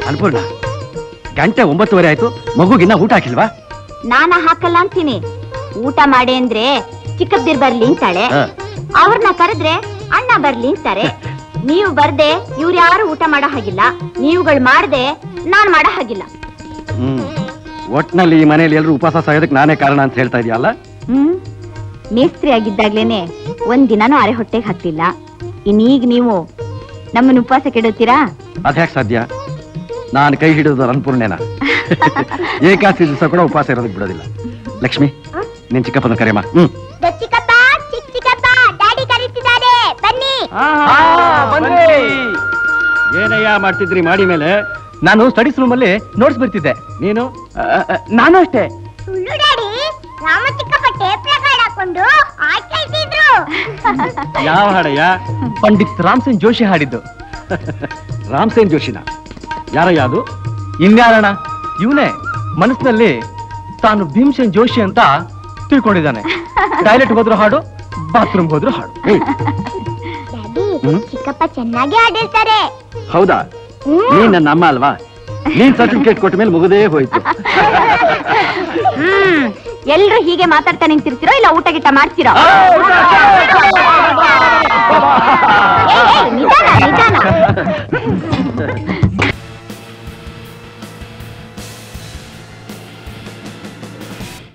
ಅನ್ಪೂರ್ಣ, ಗಂಟೆ 9:30 ಆಯ್ತು, ಮಗುಗಿನ್ನ ಊಟ ಹಾಕಿಲ್ವಾ? ನಾನ ಹಾಕಲ್ಲ ಅಂತೀನಿ. ಊಟ ಮಾಡಿ ಅಂದ್ರೆ ಚಿಕ್ಕಬ್ದಿರ್ ಬರ್ಲಿ ಅಂತಾಳೆ, ಅವ್ರನ್ನ ಕರೆದ್ರೆ ಅಣ್ಣ ಬರ್ಲಿ ಅಂತಾರೆ. ನೀವು ಬರ್ದೆ ಇವ್ರು ಯಾರು ಊಟ ಮಾಡೋ ಹಾಗಿಲ್ಲ, ನೀವುಗಳು ಮಾಡ್ದೆ ನಾನ್ ಮಾಡೋ ಹಾಗಿಲ್ಲ. ಒಟ್ನಲ್ಲಿ ಈ ಮನೆಯಲ್ಲಿ ಎಲ್ರು ಉಪವಾಸ ಸಾಯೋದಕ್ಕೆ ನಾನೇ ಕಾರಣ ಅಂತ ಹೇಳ್ತಾ ಇದೆಯಲ್ಲ? ಮೇಸ್ತ್ರಿ ಆಗಿದ್ದಾಗ್ಲೇನೆ ಒಂದಿನಾನು ಅರೆ ಹೊಟ್ಟೆಗೆ ಹತ್ತಿಲ್ಲ, ಇನ್ನೀಗ ನೀವು ನಮ್ಮನ್ನ ಉಪವಾಸ ಕೆಡುತ್ತೀರಾ? ಅದ್ಯಾಕ್ ಸಾಧ್ಯ? ನಾನು ಕೈ ಹಿಡಿದು ಅನ್ಪೂರ್ಣೇನ ಏಕಾದಶಿ ದಿವಸ ಕೂಡ ಉಪವಾಸ ಇರೋದಕ್ಕೆ ಬಿಡೋದಿಲ್ಲ. ಲಕ್ಷ್ಮಿ, ನಿನ್ ಚಿಕ್ಕಪ್ಪನ ಕರೆಯಮ್ಮ. ಏನಯ್ಯ ಮಾಡ್ತಿದ್ರಿ ಮಾಡಿ ಮೇಲೆ? ನಾನು ಸ್ಟಡೀಸ್ ರೂಮ್ ಅಲ್ಲಿ ನೋಟ್ಸ್ ಬರ್ತಿದ್ದೆ. ನೀನು? ನಾನು ಅಷ್ಟೇ. ಯಾವ ಹಾಡಯ್ಯ? ಪಂಡಿತ್ ರಾಮ್ಸೇನ್ ಜೋಶಿ ಹಾಡಿದ್ದು. ರಾಮ್ಸೇನ್ ಜೋಶಿನ? ಯಾರಯ್ಯ ಅದು? ಇನ್ಯಾರಣ, ಇವನೇ ಮನಸ್ಸಿನಲ್ಲಿ ತಾನು ಭೀಮ್ಸೇನ್ ಜೋಶಿ ಅಂತ ತಿಳ್ಕೊಂಡಿದ್ದಾನೆ. ಟಾಯ್ಲೆಟ್ ಹೋದ್ರು ಹಾಡು, ಬಾತ್ರೂಮ್ ಹೋದ್ರು ಹಾಡು. ಚಿಕ್ಕಪ್ಪ ಚೆನ್ನಾಗಿ ಹಾಡಿರ್ತಾರೆ. ಹೌದಾ? ನೀನ್ ನನ್ನ ಅಮ್ಮ ಅಲ್ವಾ? ನೀನ್ ಸರ್ಟಿಫಿಕೇಟ್ ಕೊಟ್ಟ ಮೇಲೆ ಮುಗದೇ ಹೋಯ್ತು. ಎಲ್ರು ಹೀಗೆ ಮಾತಾಡ್ತಾ ನಿಂತಿರ್ತೀರೋ ಇಲ್ಲ ಊಟ ಗಿಟ್ಟ ಮಾಡ್ತೀರೋ?